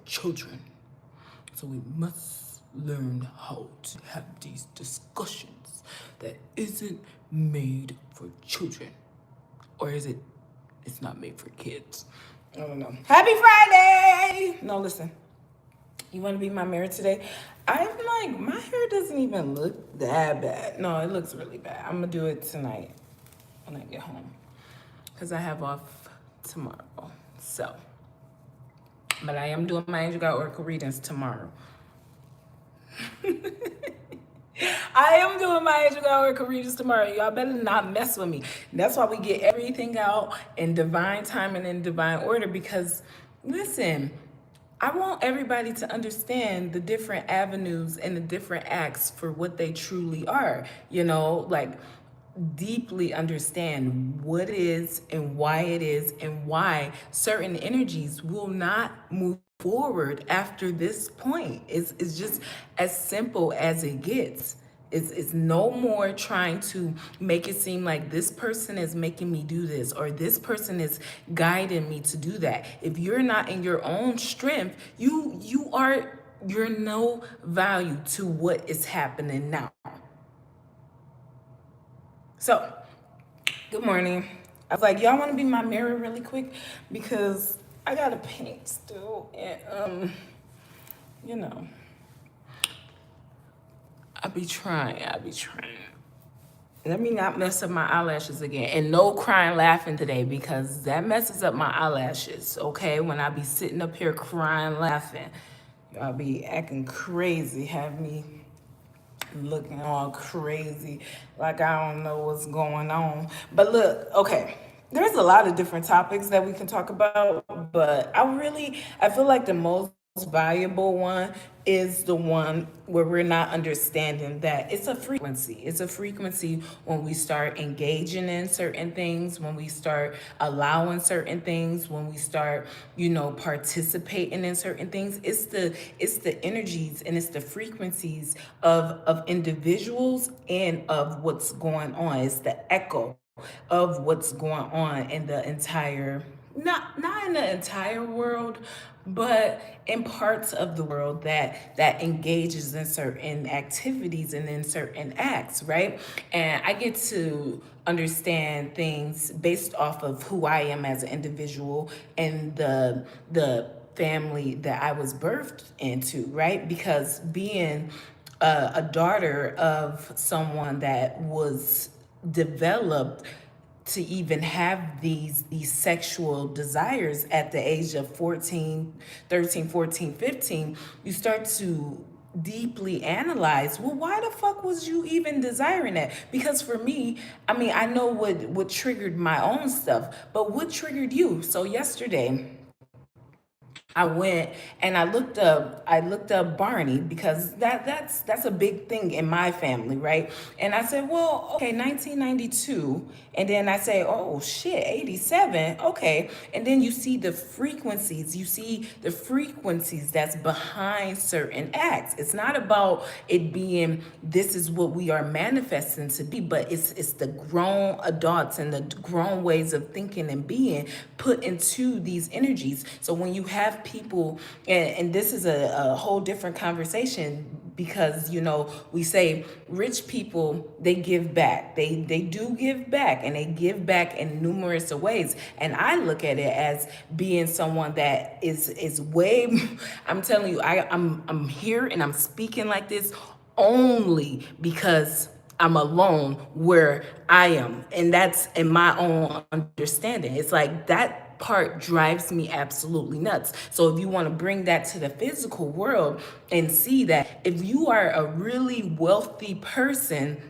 children. So we must learn how to have these discussions that isn't made for children. Or is it? It's not made for kids. I don't know. Happy Friday! No, listen. You want to be my mirror today? I'm like, my hair doesn't even look that bad. No, it looks really bad. I'm going to do it tonight when I get home. Because I have off tomorrow. So, but I am doing my Angel God Oracle readings tomorrow. I am doing my Angel God Oracle readings tomorrow. Y'all better not mess with me. That's why we get everything out in divine time and in divine order. Because, listen, I want everybody to understand the different avenues and the different acts for what they truly are. You know, like deeply understand what it is and why it is and why certain energies will not move forward after this point. It's just as simple as it gets. It's no more trying to make it seem like this person is making me do this or this person is guiding me to do that. If you're not in your own strength, you're no value to what is happening now. So, good morning. I was like, y'all want to be my mirror really quick? Because I got to paint still. And, you know, I be trying. Let me not mess up my eyelashes again. And no crying, laughing today because that messes up my eyelashes, okay? When I be sitting up here crying, laughing, y'all be acting crazy, have me looking all crazy, like I don't know what's going on. But look, okay, there's a lot of different topics that we can talk about, but I feel like the most valuable one is the one where we're not understanding that it's a frequency. It's a frequency when we start engaging in certain things, when we start allowing certain things, when we start, participating in certain things. It's the energies and it's the frequencies of individuals and of what's going on. It's the echo of what's going on in the entire, not in the entire world, but in parts of the world that engages in certain activities and in certain acts, right? And I get to understand things based off of who I am as an individual and the family that I was birthed into, right? Because being a daughter of someone that was developed to even have these sexual desires at the age of 13, 14, 15, you start to deeply analyze, well, why the fuck was you even desiring that? Because for me, I know what triggered my own stuff, but what triggered you? So yesterday I went and I looked up Barney because that's a big thing in my family, right? And I said, well, okay, 1992, and then I say, oh shit, 87, okay. And then you see the frequencies, that's behind certain acts. It's not about it being this is what we are manifesting to be, but it's the grown adults and the grown ways of thinking and being put into these energies. So when you have people, and this is a whole different conversation, because we say rich people, they give back, they do give back, and they give back in numerous ways. And I look at it as being someone that is way I'm telling you, I'm here and I'm speaking like this only because I'm alone where I am, and that's in my own understanding. It's like that part drives me absolutely nuts. So if you want to bring that to the physical world and see that if you are a really wealthy person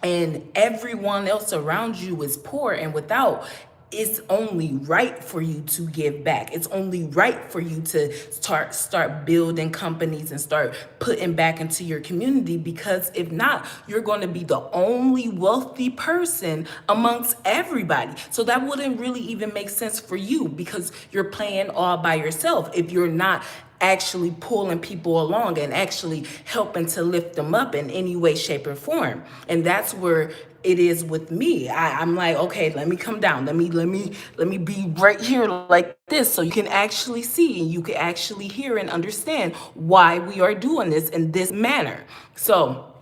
and everyone else around you is poor and without, it's only right for you to give back. It's only right for you to start building companies and start putting back into your community, because if not, you're going to be the only wealthy person amongst everybody. So that wouldn't really even make sense for you, because you're playing all by yourself if you're not actually pulling people along and actually helping to lift them up in any way, shape, or form. And that's where it is with me. I'm like, okay, let me come down. Let me be right here like this so you can actually see and you can actually hear and understand why we are doing this in this manner. So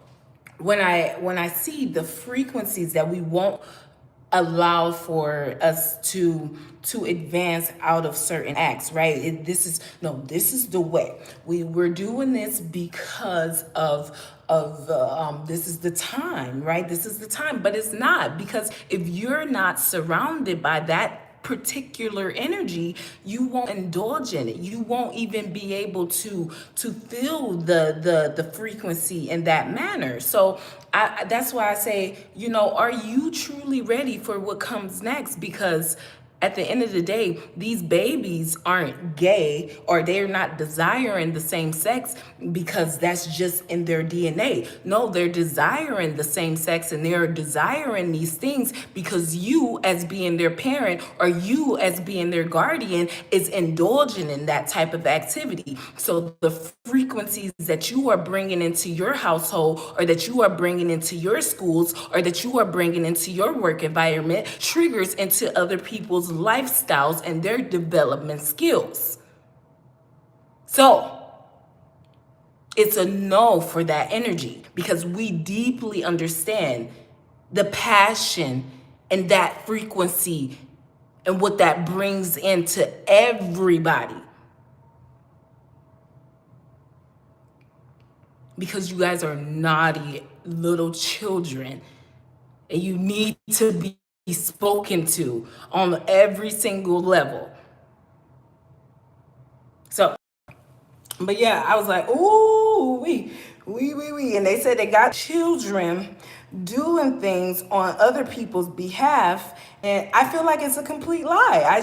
when I see the frequencies that we won't allow for us to advance out of certain acts, right? This is no, this is the way we're doing this because of this is the time, right? This is the time, but it's not, because if you're not surrounded by that particular energy, you won't indulge in it. You won't even be able to feel the frequency in that manner. So that's why I say, are you truly ready for what comes next? Because at the end of the day, these babies aren't gay, or they're not desiring the same sex because that's just in their DNA. No, they're desiring the same sex, and they're desiring these things because you, as being their parent, or you, as being their guardian, is indulging in that type of activity. So the frequencies that you are bringing into your household, or that you are bringing into your schools, or that you are bringing into your work environment, triggers into other people's lifestyles and their development skills. So it's a no for that energy, because we deeply understand the passion and that frequency and what that brings into everybody. Because you guys are naughty little children, and you need to be spoken to on every single level. So, but yeah, I was like, ooh, we. And they said they got children doing things on other people's behalf. And I feel like it's a complete lie. I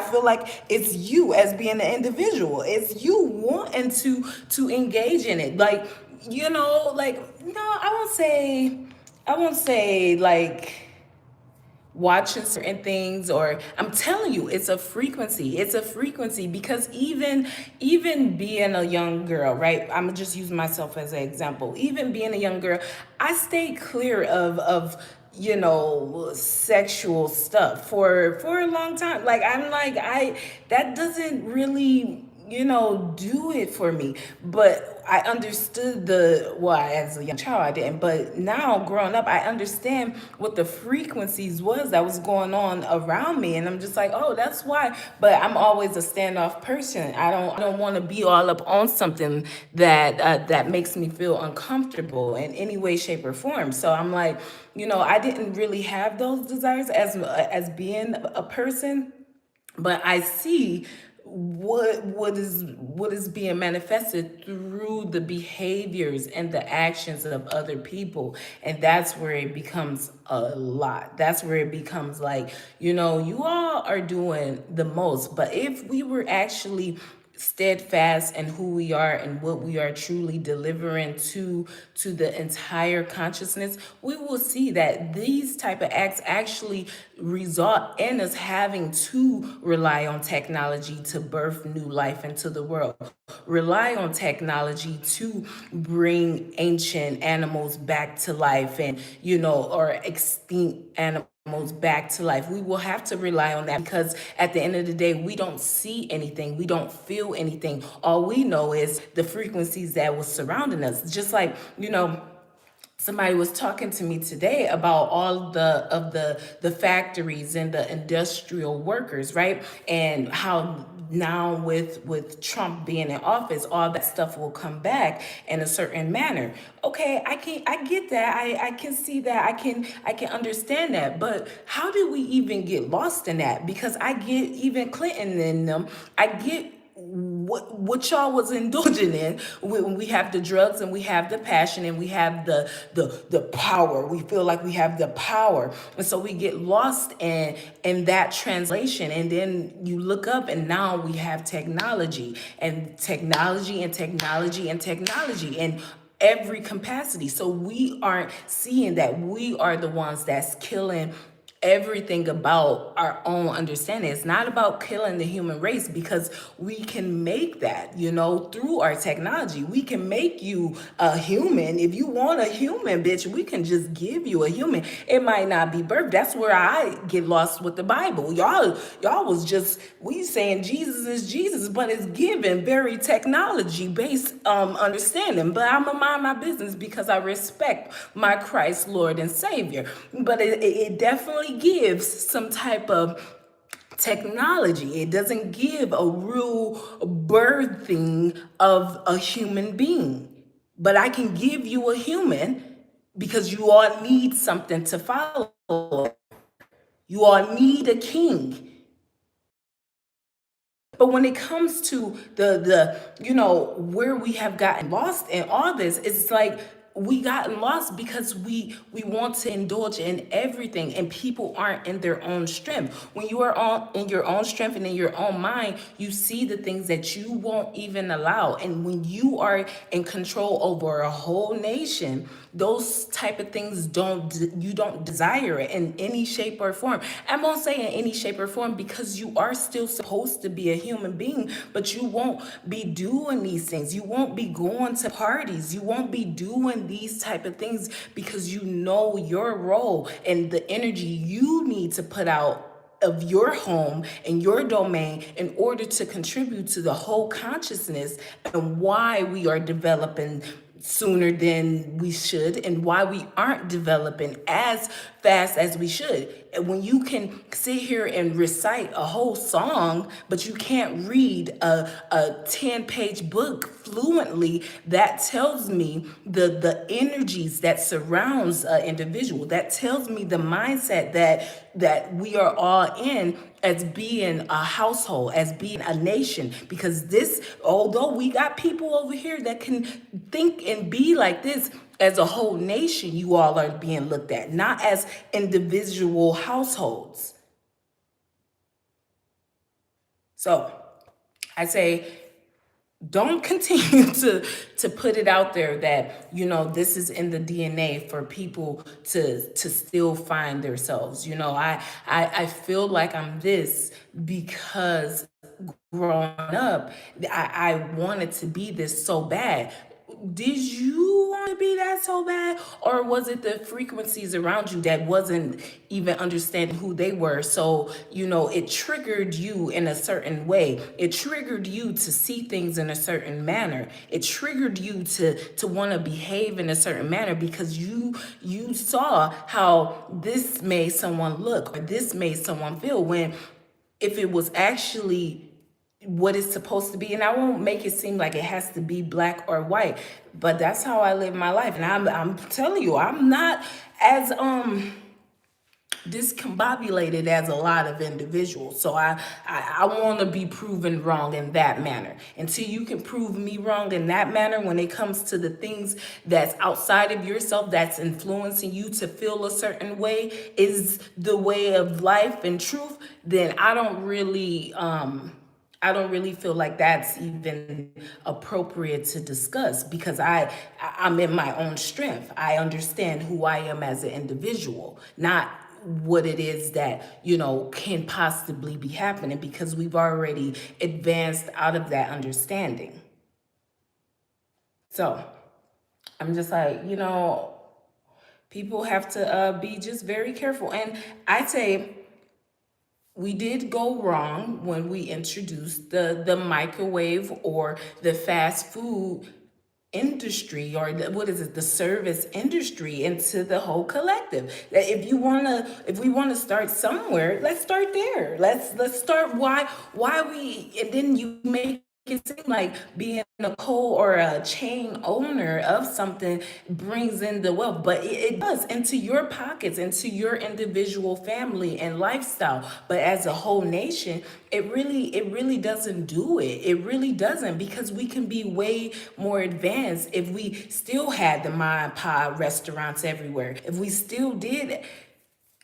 feel like it's you as being an individual. It's you wanting to engage in it. Like, no, I won't say like watching certain things, or I'm telling you, it's a frequency because even being a young girl, right? I'm just using myself as an example. Even being a young girl, I stayed clear of sexual stuff for a long time. Like, I'm like, I that doesn't really do it for me. But I understood as a young child I didn't, but now growing up, I understand what the frequencies was that was going on around me. And I'm just like, oh, that's why. But I'm always a standoff person. I don't want to be all up on something that makes me feel uncomfortable in any way, shape, or form. So I'm like, I didn't really have those desires as being a person, but I see what is being manifested through the behaviors and the actions of other people. And that's where it becomes a lot. That's where it becomes like, you all are doing the most. But if we were actually steadfast in who we are and what we are truly delivering to the entire consciousness, we will see that these type of acts actually result in us having to rely on technology to birth new life into the world, rely on technology to bring ancient animals back to life, and or extinct animals back to life. We will have to rely on that, because at the end of the day, we don't see anything, we don't feel anything. All we know is the frequencies that was surrounding us. Just like, somebody was talking to me today about all the factories and the industrial workers, right? And how now with Trump being in office, all that stuff will come back in a certain manner. Okay, I get that. I can see that. I can understand that. But how did we even get lost in that? Because I get even Clinton and them, I get what y'all was indulging in when we have the drugs and we have the passion and we have the power. We feel like we have the power, and so we get lost in that translation. And then you look up, and now we have technology and technology and technology and technology in every capacity. So we aren't seeing that we are the ones that's killing everything about our own understanding. It's not about killing the human race, because we can make that, through our technology. We can make you a human. If you want a human, bitch, we can just give you a human. It might not be birth. That's where I get lost with the Bible. Y'all was just, we saying Jesus is Jesus, but it's given very technology based understanding. But I'm gonna mind my business because I respect my Christ, Lord, and Savior. But it definitely gives some type of technology. It doesn't give a real birthing of a human being. But I can give you a human because you all need something to follow. You all need a king. But when it comes to the where we have gotten lost in all this, it's like we gotten lost because we want to indulge in everything, and people aren't in their own strength. When you are on in your own strength and in your own mind, you see the things that you won't even allow. And when you are in control over a whole nation, those type of things you don't desire it in any shape or form. I'm gonna say in any shape or form because you are still supposed to be a human being, but you won't be doing these things. You won't be going to parties. You won't be doing these type of things because you know your role and the energy you need to put out of your home and your domain in order to contribute to the whole consciousness and why we are developing sooner than we should and why we aren't developing as fast as we should. And when you can sit here and recite a whole song, but you can't read a 10-page book fluently, that tells me the energies that surrounds an individual. That tells me the mindset that we are all in as being a household, as being a nation. Because this, although we got people over here that can think and be like this, as a whole nation, you all are being looked at, not as individual households. So I say, don't continue to put it out there that this is in the DNA for people to still find themselves. I feel like I'm this because growing up I wanted to be this so bad. Did you want to be that so bad, or was it the frequencies around you that wasn't even understanding who they were? So it triggered you in a certain way. It triggered you to see things in a certain manner. It triggered you to want to behave in a certain manner because you saw how this made someone look or this made someone feel, when if it was actually what it's supposed to be. And I won't make it seem like it has to be black or white, but that's how I live my life. And I'm telling you, I'm not as discombobulated as a lot of individuals. So I want to be proven wrong in that manner. Until you can prove me wrong in that manner when it comes to the things that's outside of yourself, that's influencing you to feel a certain way is the way of life and truth, then I don't really feel like that's even appropriate to discuss, because I'm in my own strength. I understand who I am as an individual, not what it is that can possibly be happening, because we've already advanced out of that understanding. So I'm just like, people have to be just very careful. And I say we did go wrong when we introduced the microwave or the fast food industry, or what is it, the service industry, into the whole collective. That if we wanna start somewhere, let's start there. Let's start why we, and then you make it seem like being a co or a chain owner of something brings in the wealth, but it does, into your pockets, into your individual family and lifestyle. But as a whole nation, it really doesn't do it. It really doesn't, because we can be way more advanced if we still had the ma and pa restaurants everywhere. If we still did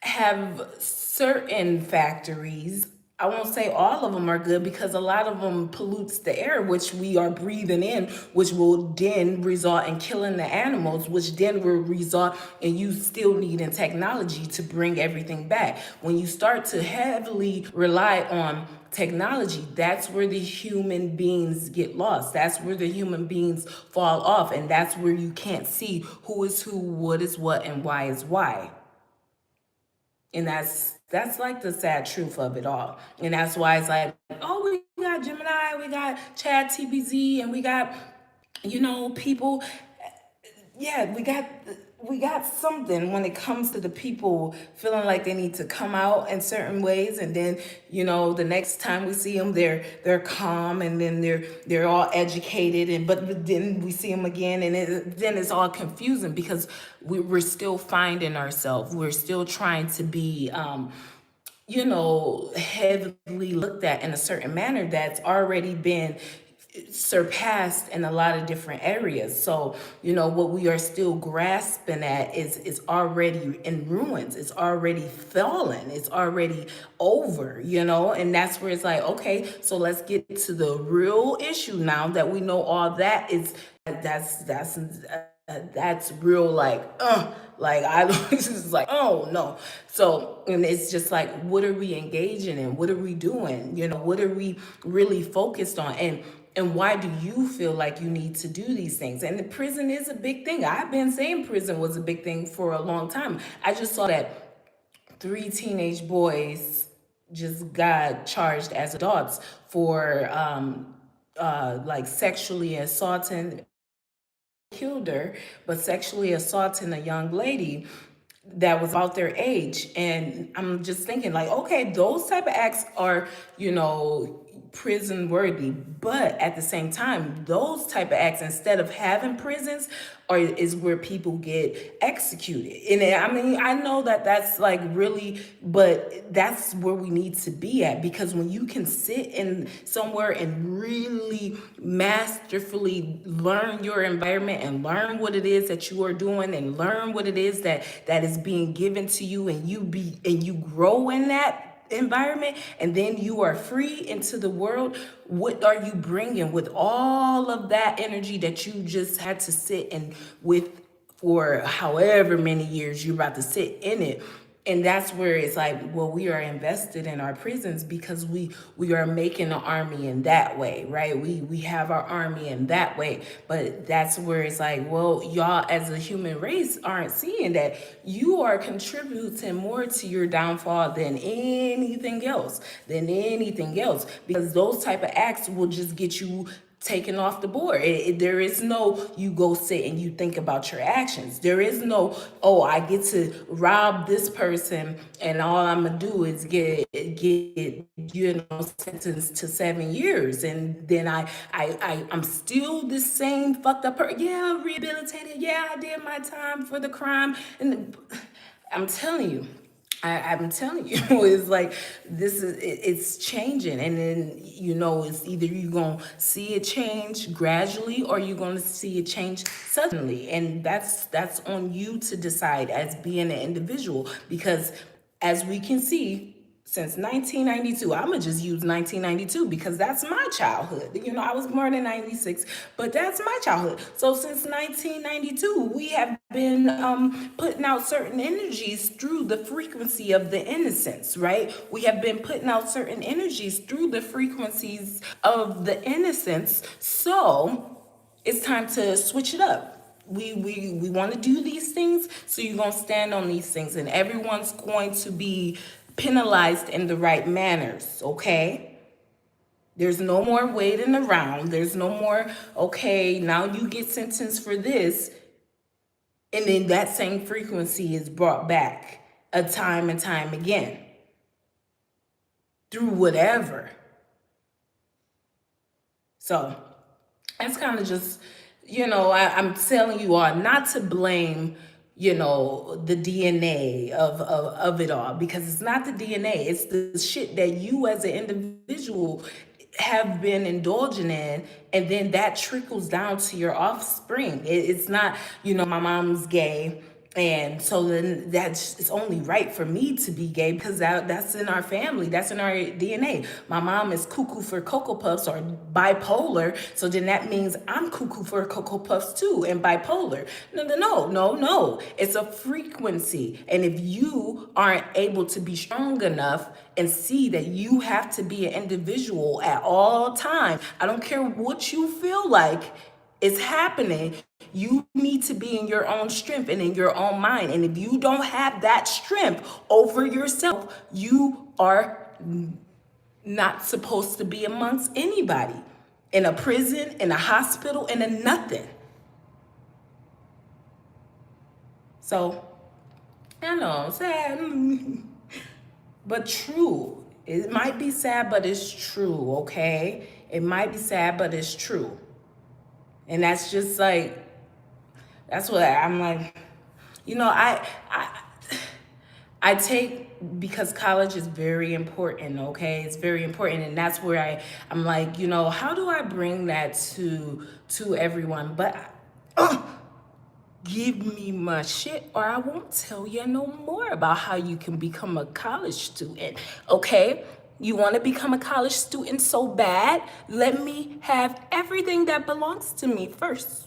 have certain factories I won't say all of them are good because a lot of them pollutes the air, which we are breathing in, which will then result in killing the animals, which then will result in you still needing technology to bring everything back. When you start to heavily rely on technology, that's where the human beings get lost. That's where the human beings fall off. And that's where you can't see who is who, what is what, and why is why. And that's like the sad truth of it all. And that's why it's like, oh, we got Gemini, we got Chad TBZ, and we got, people. Yeah, we got something when it comes to the people feeling like they need to come out in certain ways, and then the next time we see them, they're calm, and then they're all educated, and but then we see them again, and then it's all confusing because we're still finding ourselves. We're still trying to be heavily looked at in a certain manner that's already been surpassed in a lot of different areas. So, what we are still grasping at is already in ruins. It's already fallen. It's already over, and that's where it's like, okay, so let's get to the real issue now that we know all that is that's real, like I was just like, oh no. So, and it's just like, what are we engaging in? What are we doing? What are we really focused on? And why do you feel like you need to do these things? And the prison is a big thing. I've been saying prison was a big thing for a long time. I just saw that 3 teenage boys just got charged as adults for like sexually assaulting, killed her, but sexually assaulting a young lady that was about their age. And I'm just thinking, like, okay, those type of acts are, prison worthy. But at the same time, those type of acts, instead of having prisons, is where people get executed. And I mean, I know that that's like really, but that's where we need to be at, because when you can sit in somewhere and really masterfully learn your environment and learn what it is that you are doing and learn what it is that is being given to you, and you grow in that environment, and then you are free into the world, what are you bringing with all of that energy that you just had to sit in with for however many years you're about to sit in it? And that's where it's like, well, we are invested in our prisons because we are making an army in that way, right? We have our army in that way. But that's where it's like, well, y'all as a human race aren't seeing that you are contributing more to your downfall than anything else, because those type of acts will just get you taken off the board. There is no, you go sit and you think about your actions. There is no, oh, I get to rob this person and all I'm gonna do is get sentenced to 7 years, and then I'm still the same fucked up person. Yeah, rehabilitated. Yeah, I did my time for the crime, and I'm telling you. I'm telling you, it's like it's changing, and then it's either you're gonna see it change gradually or you're gonna see it change suddenly, and that's on you to decide as being an individual, because as we can see, since 1992, I'm gonna just use 1992 because that's my childhood. I was born in 96, but that's my childhood. So since 1992, we have been putting out certain energies through the frequency of the innocence, right? We have been putting out certain energies through the frequencies of the innocence. So it's time to switch it up. We want to do these things, so you're going to stand on these things, and everyone's going to be penalized in the right manners, okay? There's no more waiting around. There's no more, okay, now you get sentenced for this, and then that same frequency is brought back a time and time again through whatever. So it's kind of just, I'm telling you all not to blame, the DNA of it all, because it's not the DNA. It's the shit that you as an individual have been indulging in, and then that trickles down to your offspring. It's not, my mom's gay, And so then it's only right for me to be gay because that's in our family, that's in our DNA. My mom is cuckoo for Cocoa Puffs or bipolar, so then that means I'm cuckoo for Cocoa Puffs too and bipolar. No. It's a frequency. And if you aren't able to be strong enough and see that you have to be an individual at all times, I don't care what you feel like is happening, you need to be in your own strength and in your own mind. And if you don't have that strength over yourself, you are not supposed to be amongst anybody. In a prison, in a hospital, in a nothing. So, I know, sad, but true. It might be sad, but it's true, okay? It might be sad, but it's true. And that's just like, that's what I'm like, I take, because college is very important, okay? It's very important, and that's where I'm like, how do I bring that to everyone? But give me my shit or I won't tell you no more about how you can become a college student, okay? You want to become a college student so bad? Let me have everything that belongs to me first.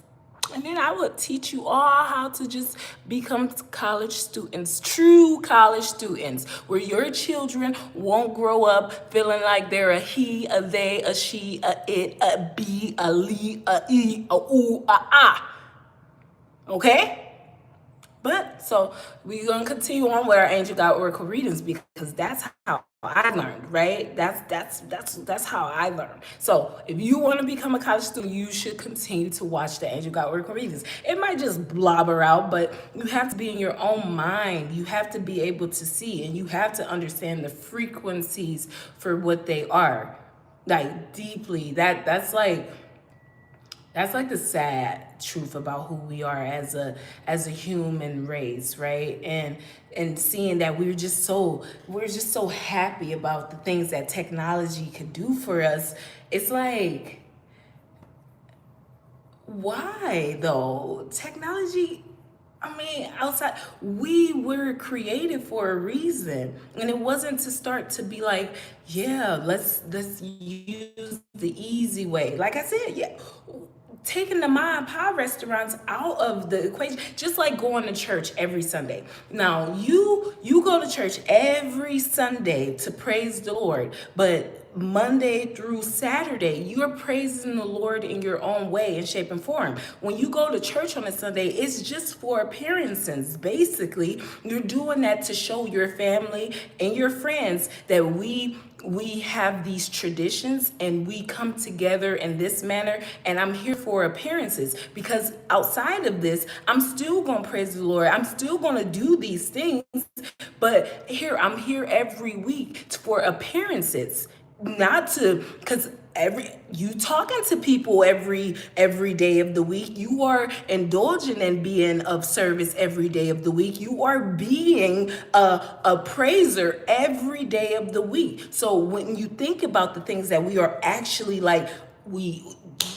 And then I would teach you all how to just become college students, true college students, where your children won't grow up feeling like they're a he, a they, a she, a it, a be, a lee, a e, a ooh, a ah. Okay? But so we're gonna continue on with our angel guide oracle readings because that's how I learned, right? That's how I learned. So if you want to become a college student, you should continue to watch the angel guide oracle readings. It might just blobber out, but you have to be in your own mind. You have to be able to see, and you have to understand the frequencies for what they are, like deeply. That's like the sad truth about who we are as a human race, right? And seeing that we're just so happy about the things that technology could do for us. It's like, why though? Technology, I mean, outside, we were created for a reason. And it wasn't to start to be like, yeah, let's use the easy way. Like I said, yeah, taking the mom and pop restaurants out of the equation, just like going to church every Sunday. Now, you go to church every Sunday to praise the Lord, but Monday through Saturday, you're praising the Lord in your own way and shape and form. When you go to church on a Sunday, it's just for appearances. Basically, you're doing that to show your family and your friends that we have these traditions and we come together in this manner, and I'm here for appearances, because outside of this, I'm still going to praise the Lord. I'm still going to do these things, but I'm here every week for appearances. Not to, because you talking to people every day of the week. You are indulging in being of service every day of the week. You are being a praiser every day of the week. So when you think about the things that we are actually like,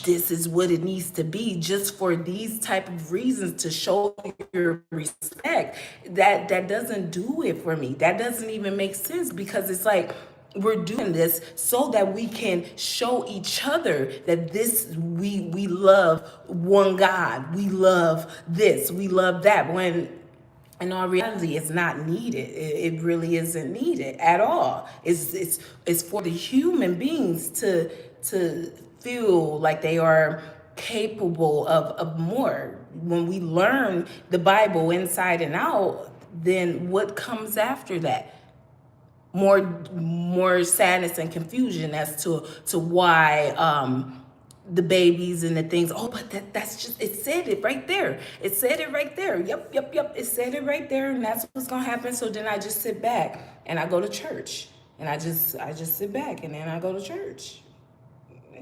this is what it needs to be, just for these type of reasons, to show your respect, that doesn't do it for me. That doesn't even make sense, because it's like, we're doing this so that we can show each other that we love one God. We love this, we love that, when in all reality, it's not needed. It really isn't needed at all. It's for the human beings to feel like they are capable of more. When we learn the Bible inside and out, then what comes after that? More sadness and confusion as to why the babies and the things. Oh, but that's just, it said it right there. It said it right there. Yep. It said it right there, and that's what's gonna happen. So then I just sit back and I go to church, and I just sit back and then I go to church.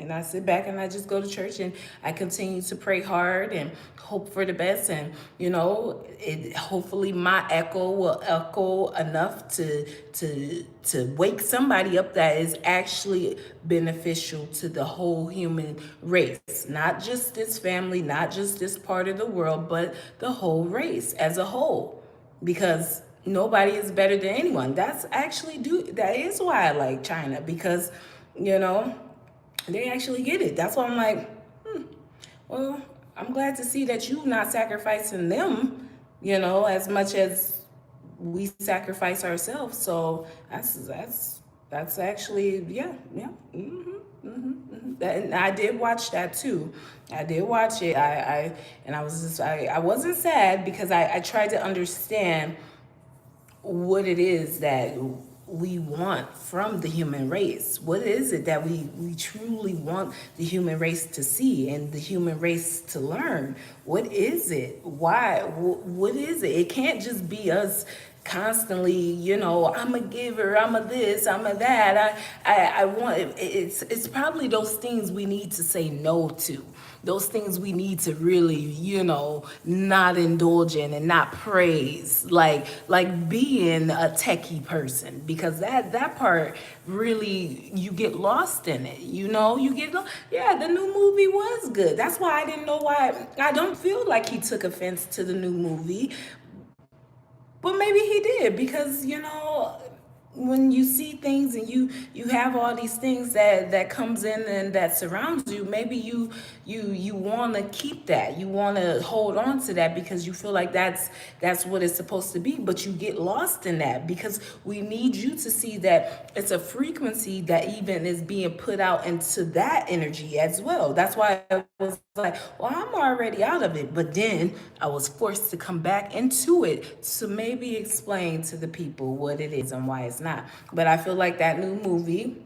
And I sit back and I just go to church and I continue to pray hard and hope for the best. And, hopefully my echo will echo enough to wake somebody up that is actually beneficial to the whole human race. Not just this family, not just this part of the world, but the whole race as a whole. Because nobody is better than anyone. That is why I like China, because you know they actually get it. That's why I'm like, well, I'm glad to see that you not sacrificing them, as much as we sacrifice ourselves. So that's actually, yeah. And I did watch that too. I did watch it. And I wasn't sad because I tried to understand what it is that we want from the human race. What is it that we truly want the human race to see and the human race to learn? What is it? Why? What is it? It can't just be us constantly, I'm a giver, I'm a this, I'm a that. I want it's probably those things we need to say no to. Those things we need to really, not indulge in and not praise, like being a techie person, because that part really, you get lost in it. Yeah, the new movie was good. That's why I didn't know why. I don't feel like he took offense to the new movie, but maybe he did, because when you see things and you have all these things that comes in and that surrounds you, maybe you want to keep that, you want to hold on to that because you feel like that's what it's supposed to be, but you get lost in that because we need you to see that it's a frequency that even is being put out into that energy as well. That's why I was like, well, I'm already out of it, but then I was forced to come back into it to maybe explain to the people what it is and why it's not. But I feel like that new movie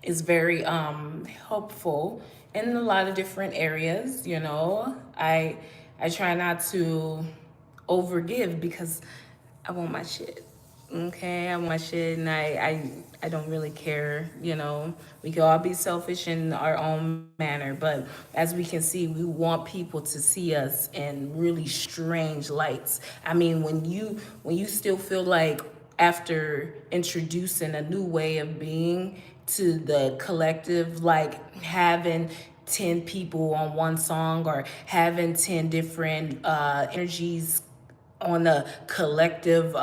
is very helpful in a lot of different areas. I try not to overgive because I want my shit. Okay, I want my shit, and I don't really care. We can all be selfish in our own manner, but as we can see, we want people to see us in really strange lights. I mean, when you still feel like, after introducing a new way of being to the collective, like having 10 people on one song or having 10 different energies on a collective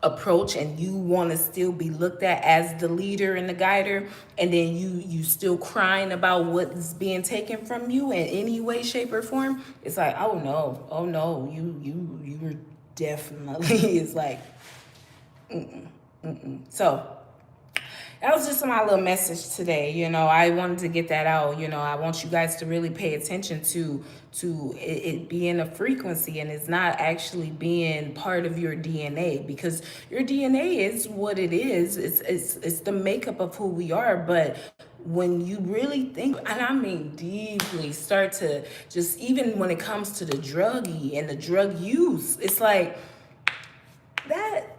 approach, and you want to still be looked at as the leader and the guider, and then you still crying about what's being taken from you in any way, shape, or form. It's like, oh no, you were definitely it's like, so that was just my little message today. I wanted to get that out. I want you guys to really pay attention to it being a frequency, and it's not actually being part of your DNA, because your DNA is what it is. It's the makeup of who we are. But when you really think, and I mean deeply, start to just, even when it comes to the druggy and the drug use, it's like that.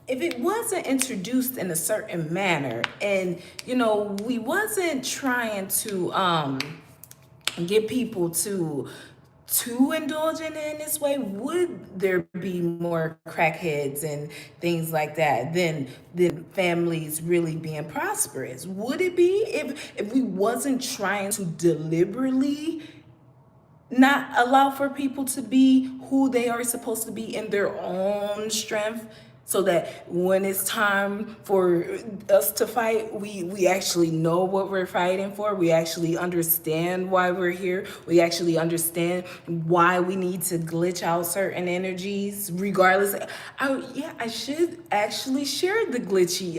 If it wasn't introduced in a certain manner, and we wasn't trying to get people to indulge in it in this way, would there be more crackheads and things like that than families really being prosperous? Would it be, if we wasn't trying to deliberately not allow for people to be who they are supposed to be in their own strength, so that when it's time for us to fight, we actually know what we're fighting for. We actually understand why we're here. We actually understand why we need to glitch out certain energies, regardless. I should actually share the glitchy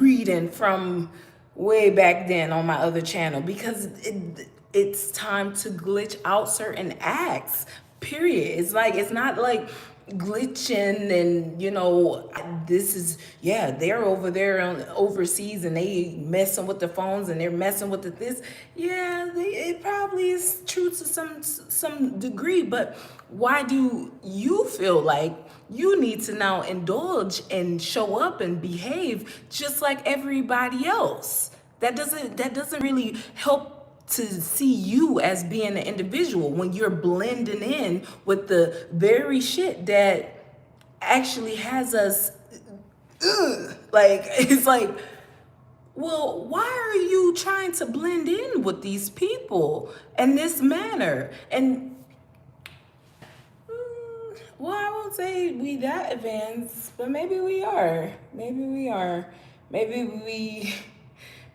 reading from way back then on my other channel, because it's time to glitch out certain acts, period. It's not like glitching, and this is, yeah, they're over there overseas, and they messing with the phones, and they're messing with this. Yeah, it probably is true to some degree, but why do you feel like you need to now indulge and show up and behave just like everybody else? That doesn't really help to see you as being an individual when you're blending in with the very shit that actually has us, like, it's like, well, why are you trying to blend in with these people in this manner? And well, I won't say we that advanced, but maybe we are. Maybe we are. Maybe we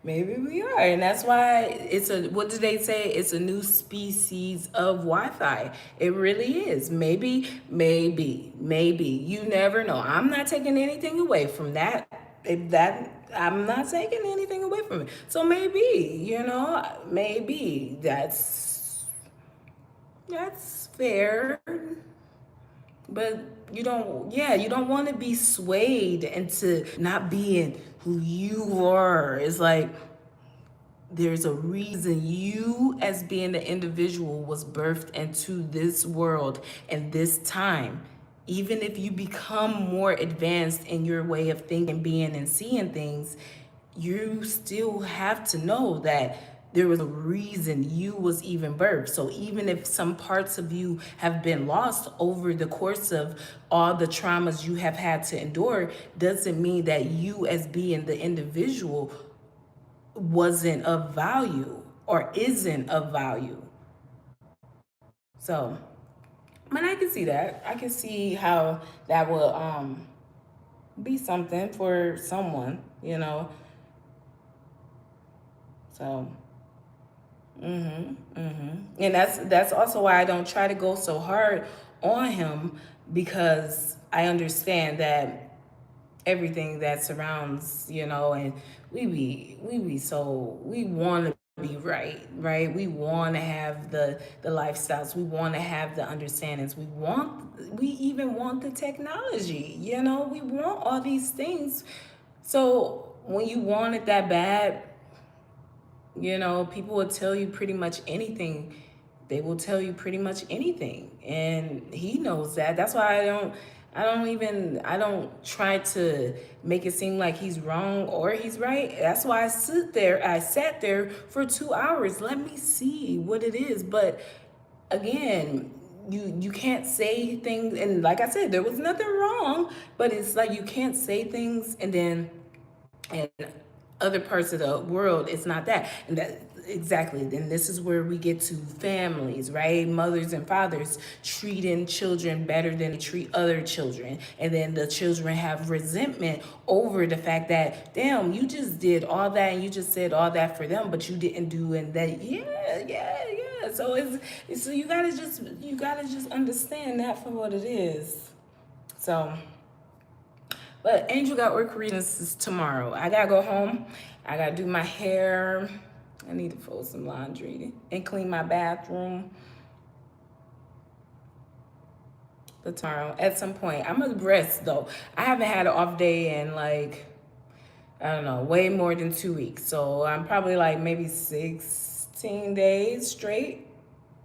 maybe we are. And that's why what did they say? It's a new species of Wi-Fi. It really is. Maybe. You never know. I'm not taking anything away from that. If that I'm not taking anything away from it. So maybe that's fair. But you don't want to be swayed into not being who you are. It's like there's a reason you, as being the individual, was birthed into this world and this time. Even if you become more advanced in your way of thinking, being, and seeing things, you still have to know that there was a reason you was even birthed. So even if some parts of you have been lost over the course of all the traumas you have had to endure, doesn't mean that you, as being the individual, wasn't of value or isn't of value. So, I mean, I can see that. I can see how that will be something for someone. So, and that's also why I don't try to go so hard on him, because I understand that everything that surrounds, and we want to be right. We want to have the lifestyles. We want to have the understandings. We even want the technology. We want all these things. So when you want it that bad, people will tell you pretty much anything. They will tell you pretty much anything. And he knows that. That's why I don't try to make it seem like he's wrong or he's right. That's why I sat there for 2 hours. Let me see what it is. But again, you can't say things, and like I said, there was nothing wrong, but it's like you can't say things and then and other parts of the world it's not that. And that exactly, then this is where we get to families, right? Mothers and fathers treating children better than they treat other children, and then the children have resentment over the fact that, damn, you just did all that and you just said all that for them, but you didn't do. And that, yeah. So so you gotta just understand that for what it is. So, but Angel got work readings tomorrow. I gotta go home. I gotta do my hair. I need to fold some laundry and clean my bathroom. But tomorrow, at some point, I'm gonna rest though. I haven't had an off day in, like, I don't know, way more than 2 weeks. So I'm probably like maybe 16 days straight.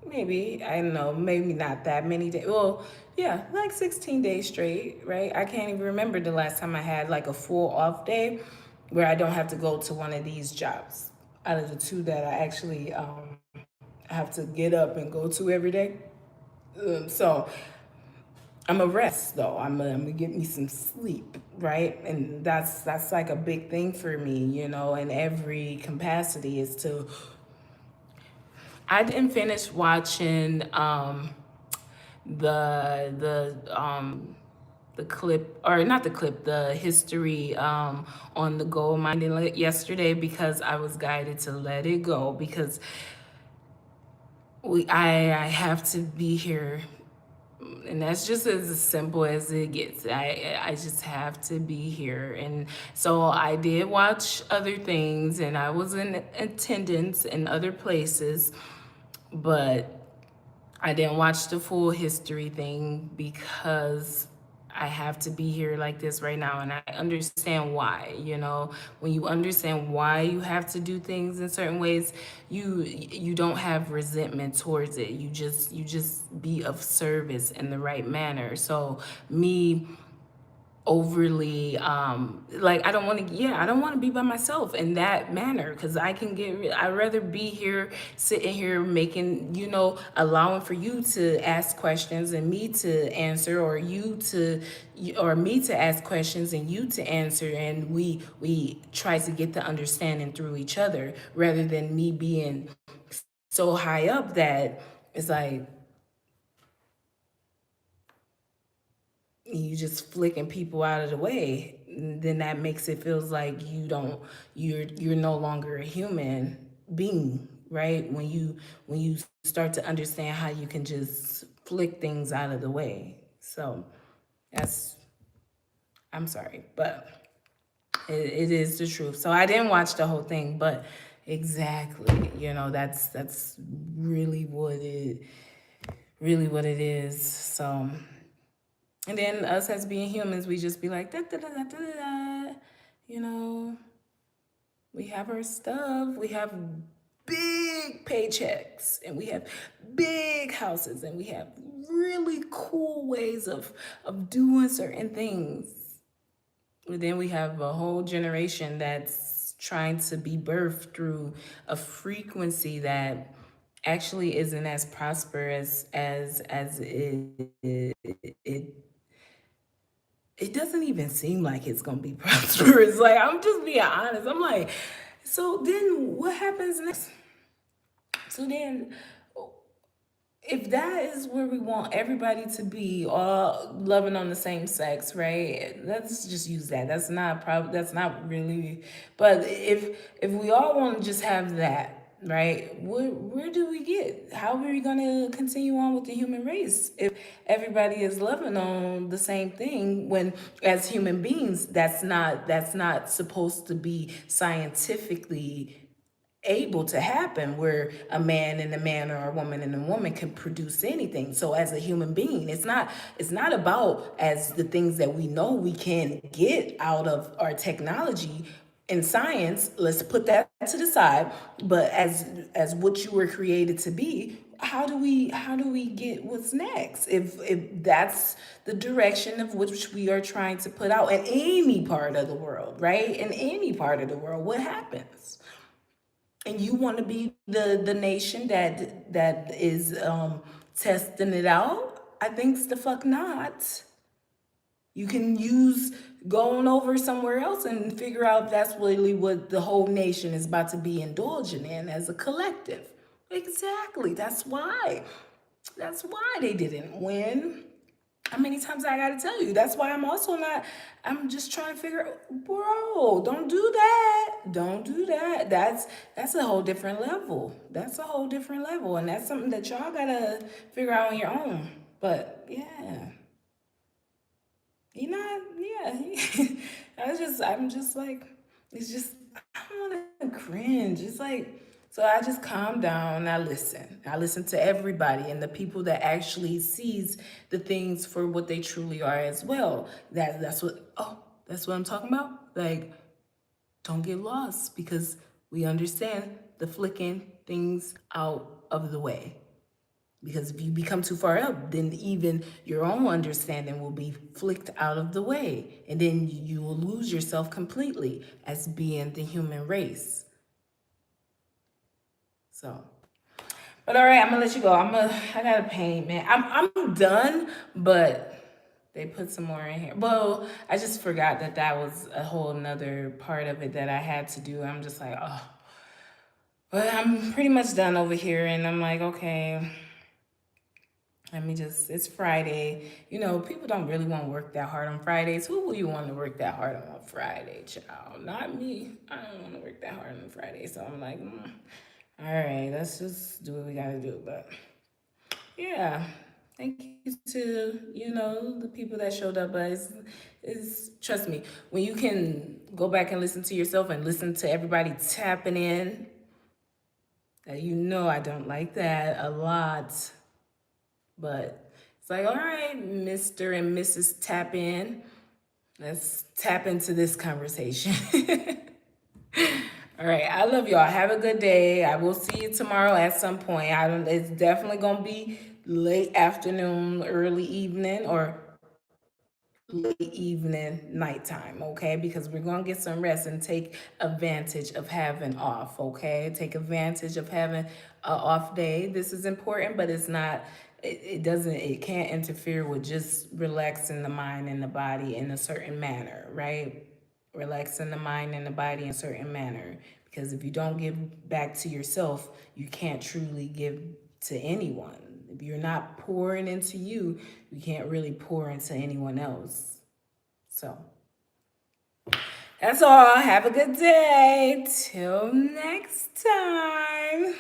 Maybe, I don't know, maybe not that many days. Well, yeah, like 16 days straight, right? I can't even remember the last time I had like a full off day where I don't have to go to one of these jobs out of the two that I actually have to get up and go to every day. So I'm a rest though. I'm gonna get me some sleep, right? And that's like a big thing for me, in every capacity, is to. I didn't finish watching the clip, or not the clip, the history on the gold mining yesterday, because I was guided to let it go, because I have to be here, and that's just as simple as it gets. I just have to be here. And so I did watch other things, and I was in attendance in other places, but I didn't watch the full history thing because I have to be here like this right now, and I understand why. When you understand why you have to do things in certain ways, you don't have resentment towards it. You just be of service in the right manner. So me overly like I don't want to be by myself in that manner, because I'd rather be here sitting here making, allowing for you to ask questions and me to answer, or me to ask questions and you to answer, and we try to get the understanding through each other, rather than me being so high up that it's like you just flicking people out of the way. Then that makes it feels like you're no longer a human being, right? When you start to understand how you can just flick things out of the way. So that's I'm sorry, but it is the truth. So I didn't watch the whole thing, but exactly, that's really what it is. So, and then us as being humans, we just be like, da, da, da, da, da, da. you know, we have our stuff, we have big paychecks, and we have big houses, and we have really cool ways of doing certain things. But then we have a whole generation that's trying to be birthed through a frequency that actually isn't as prosperous as it it doesn't even seem like it's gonna be prosperous. Like, I'm just being honest. I'm like, so then what happens next? So then, if that is where we want everybody to be, all loving on the same sex, right? Let's just use that. That's not probably that's not really. But if we all want to just have that, right? Where do we get? How are we gonna continue on with the human race if everybody is loving on the same thing, when as human beings that's not supposed to be scientifically able to happen, where a man and a man, or a woman and a woman can produce anything. So as a human being, it's not about as the things that we know we can get out of our technology in science. Let's put that to the side. But as what you were created to be, how do we get what's next, if that's the direction of which we are trying to put out in any part of the world, right? In any part of the world, what happens? And you want to be the nation that is testing it out? I think's the fuck not. You can use going over somewhere else and figure out that's really what the whole nation is about to be indulging in as a collective. Exactly. That's why they didn't win. How many times I gotta tell you? That's why I'm also not. I'm just trying to figure, bro. Don't do that. Don't do that. That's a whole different level. That's a whole different level, and that's something that y'all gotta figure out on your own. But yeah, you know, yeah. I'm just like, it's just, I don't want to cringe. It's like, so I just calm down. I listen. I listen to everybody and the people that actually sees the things for what they truly are as well. That's what I'm talking about. Like, don't get lost, because we understand the flicking things out of the way. Because if you become too far up, then even your own understanding will be flicked out of the way. And then you will lose yourself completely as being the human race. So, but all right, I'm gonna let you go. I gotta paint, man. I'm done, but they put some more in here. Well, I just forgot that was a whole nother part of it that I had to do. I'm just like, oh, but I'm pretty much done over here, and I'm like, okay. It's Friday. People don't really want to work that hard on Fridays. Who will you want to work that hard on Friday, child? Not me. I don't want to work that hard on Friday. So I'm like, all right, let's just do what we got to do. But yeah, thank you to, the people that showed up. But trust me, when you can go back and listen to yourself and listen to everybody tapping in, I don't like that a lot. But it's like, all right, Mr. and Mrs. Tap in. Let's tap into this conversation. All right, I love y'all. Have a good day. I will see you tomorrow at some point. I don't. It's definitely gonna be late afternoon, early evening, or late evening, nighttime, okay? Because we're gonna get some rest and take advantage of having off, okay? Take advantage of having a off day. This is important, but it's not. It doesn't. It can't interfere with just relaxing the mind and the body in a certain manner, right? Relaxing the mind and the body in a certain manner. Because if you don't give back to yourself, you can't truly give to anyone. If you're not pouring into you, you can't really pour into anyone else. So that's all. Have a good day. Till next time.